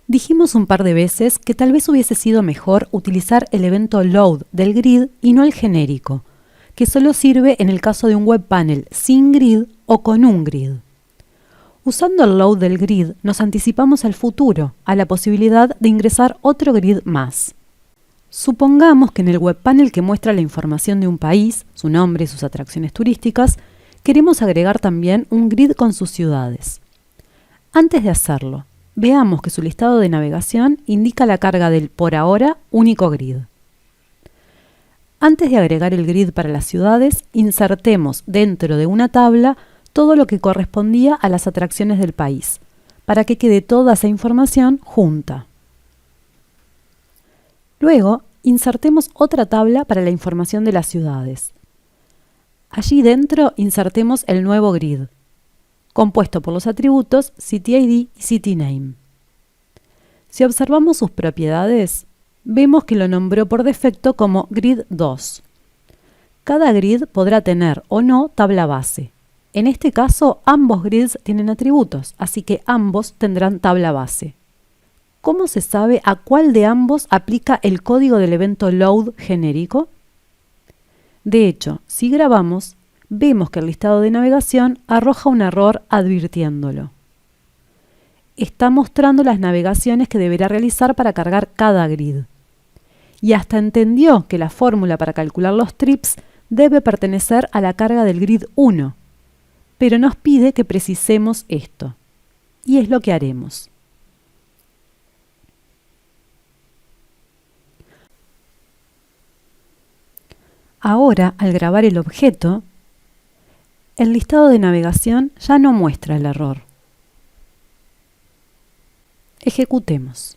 Dijimos un par de veces que tal vez hubiese sido mejor utilizar el evento load del grid y no el genérico, que solo sirve en el caso de un web panel sin grid o con un grid. Usando el load del grid nos anticipamos al futuro, a la posibilidad de ingresar otro grid más. Supongamos que en el web panel que muestra la información de un país, su nombre y sus atracciones turísticas, queremos agregar también un grid con sus ciudades. Antes de hacerlo, veamos que su listado de navegación indica la carga del, por ahora, único grid. Antes de agregar el grid para las ciudades, insertemos dentro de una tabla todo lo que correspondía a las atracciones del país, para que quede toda esa información junta. Luego, insertemos otra tabla para la información de las ciudades. Allí dentro insertemos el nuevo grid, compuesto por los atributos CityID y CityName. Si observamos sus propiedades, vemos que lo nombró por defecto como Grid 2. Cada grid podrá tener o no tabla base. En este caso, ambos grids tienen atributos, así que ambos tendrán tabla base. ¿Cómo se sabe a cuál de ambos aplica el código del evento load genérico? De hecho, si grabamos, vemos que el listado de navegación arroja un error advirtiéndolo. Está mostrando las navegaciones que deberá realizar para cargar cada grid. Y hasta entendió que la fórmula para calcular los trips debe pertenecer a la carga del grid 1, pero nos pide que precisemos esto. Y es lo que haremos. Ahora, al grabar el objeto, el listado de navegación ya no muestra el error. Ejecutemos.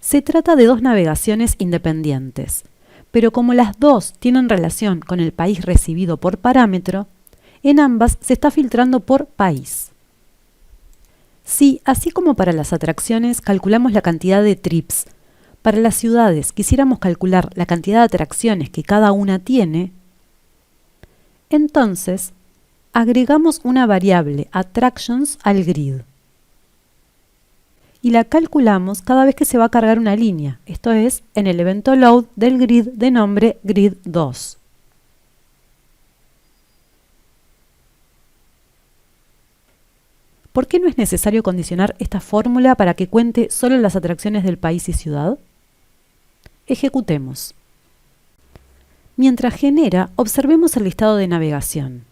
Se trata de dos navegaciones independientes, pero como las dos tienen relación con el país recibido por parámetro, en ambas se está filtrando por país. Si, así como para las atracciones, calculamos la cantidad de trips, para las ciudades quisiéramos calcular la cantidad de atracciones que cada una tiene, entonces agregamos una variable attractions al grid y la calculamos cada vez que se va a cargar una línea, esto es, en el evento load del grid de nombre grid 2. ¿Por qué no es necesario condicionar esta fórmula para que cuente solo las atracciones del país y ciudad? Ejecutemos. Mientras genera, observemos el listado de navegación.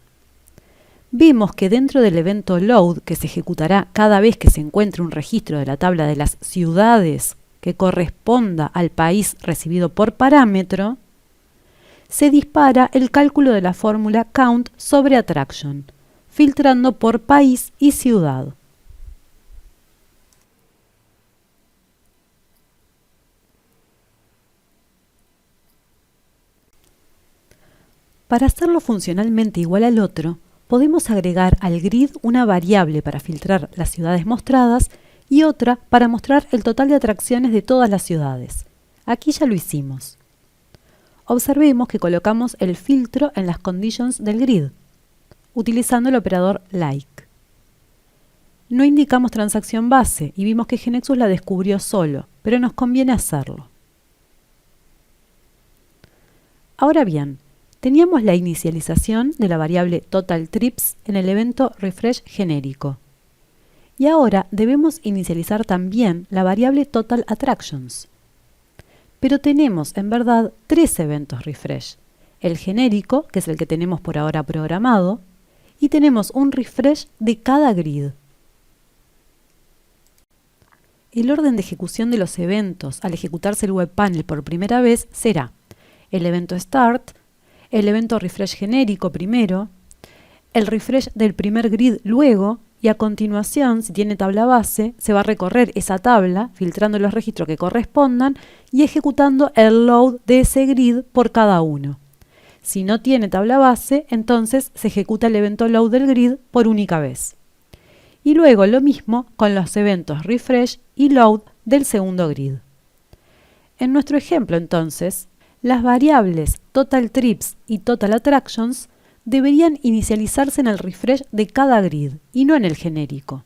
Vemos que dentro del evento load, que se ejecutará cada vez que se encuentre un registro de la tabla de las ciudades que corresponda al país recibido por parámetro, se dispara el cálculo de la fórmula count sobre attraction, filtrando por país y ciudad. Para hacerlo funcionalmente igual al otro, podemos agregar al grid una variable para filtrar las ciudades mostradas y otra para mostrar el total de atracciones de todas las ciudades. Aquí ya lo hicimos. Observemos que colocamos el filtro en las conditions del grid, utilizando el operador like. No indicamos transacción base y vimos que GeneXus la descubrió solo, pero nos conviene hacerlo. Ahora bien, teníamos la inicialización de la variable totalTrips en el evento refresh genérico. Y ahora debemos inicializar también la variable totalAttractions. Pero tenemos en verdad tres eventos refresh. El genérico, que es el que tenemos por ahora programado, y tenemos un refresh de cada grid. El orden de ejecución de los eventos al ejecutarse el web panel por primera vez será el evento start, el evento refresh genérico primero, el refresh del primer grid luego, y a continuación, si tiene tabla base, se va a recorrer esa tabla, filtrando los registros que correspondan y ejecutando el load de ese grid por cada uno. Si no tiene tabla base, entonces se ejecuta el evento load del grid por única vez. Y luego lo mismo con los eventos refresh y load del segundo grid. En nuestro ejemplo, entonces, Las variables total trips y total attractions deberían inicializarse en el refresh de cada grid y no en el genérico,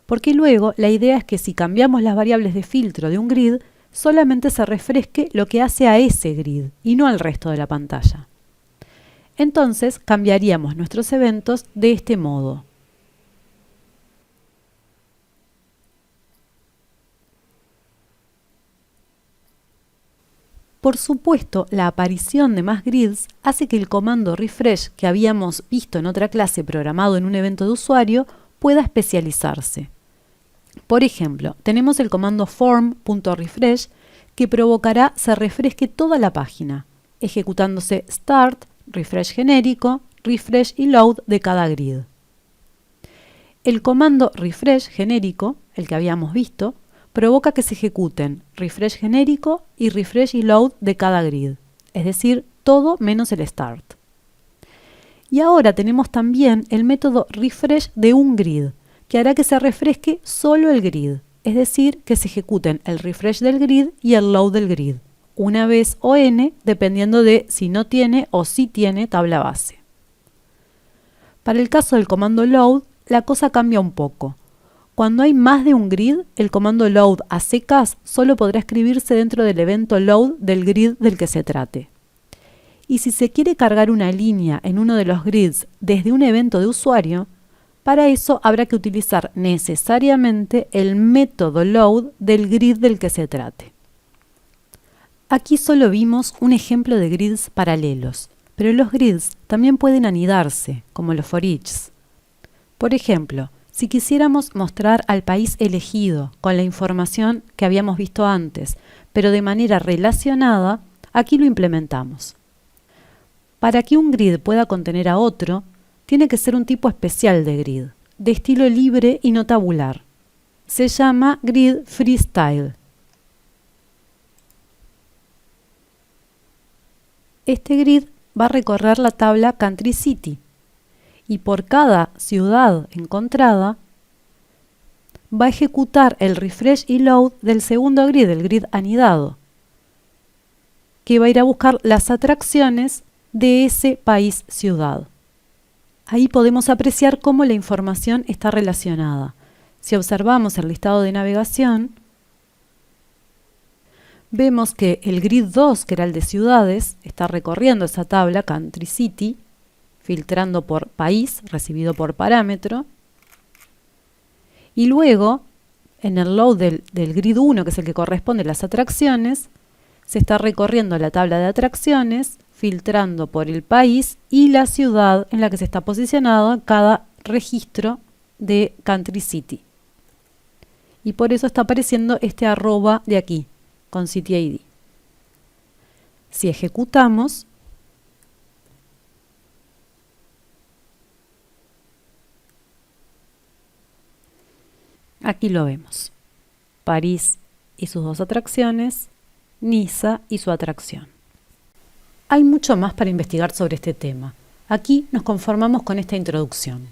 porque luego la idea es que si cambiamos las variables de filtro de un grid, solamente se refresque lo que hace a ese grid y no al resto de la pantalla. Entonces cambiaríamos nuestros eventos de este modo. Por supuesto, la aparición de más grids hace que el comando refresh que habíamos visto en otra clase programado en un evento de usuario pueda especializarse. Por ejemplo, tenemos el comando form.refresh que provocará se refresque toda la página, ejecutándose start, refresh genérico, refresh y load de cada grid. El comando refresh genérico, el que habíamos visto, provoca que se ejecuten refresh genérico y refresh y load de cada grid, es decir, todo menos el start. Y ahora tenemos también el método refresh de un grid, que hará que se refresque solo el grid, es decir, que se ejecuten el refresh del grid y el load del grid, una vez o n, dependiendo de si no tiene o sí tiene tabla base. Para el caso del comando load, la cosa cambia un poco. Cuando hay más de un grid, el comando load a secas solo podrá escribirse dentro del evento load del grid del que se trate. Y si se quiere cargar una línea en uno de los grids desde un evento de usuario, para eso habrá que utilizar necesariamente el método load del grid del que se trate. Aquí solo vimos un ejemplo de grids paralelos, pero los grids también pueden anidarse, como los for eachs. Por ejemplo, si quisiéramos mostrar al país elegido con la información que habíamos visto antes, pero de manera relacionada, aquí lo implementamos. Para que un grid pueda contener a otro, tiene que ser un tipo especial de grid, de estilo libre y no tabular. Se llama grid freestyle. Este grid va a recorrer la tabla Country City y por cada ciudad encontrada va a ejecutar el refresh y load del segundo grid, el grid anidado, que va a ir a buscar las atracciones de ese país-ciudad. Ahí podemos apreciar cómo la información está relacionada. Si observamos el listado de navegación, vemos que el grid 2, que era el de ciudades, está recorriendo esa tabla Country City, filtrando por país, recibido por parámetro, y luego, en el load del grid 1, que es el que corresponde a las atracciones, se está recorriendo la tabla de atracciones, filtrando por el país y la ciudad en la que se está posicionado cada registro de Country City. Y por eso está apareciendo este arroba de aquí, con City ID. Si ejecutamos, aquí lo vemos. París y sus dos atracciones, Niza y su atracción. Hay mucho más para investigar sobre este tema. Aquí nos conformamos con esta introducción.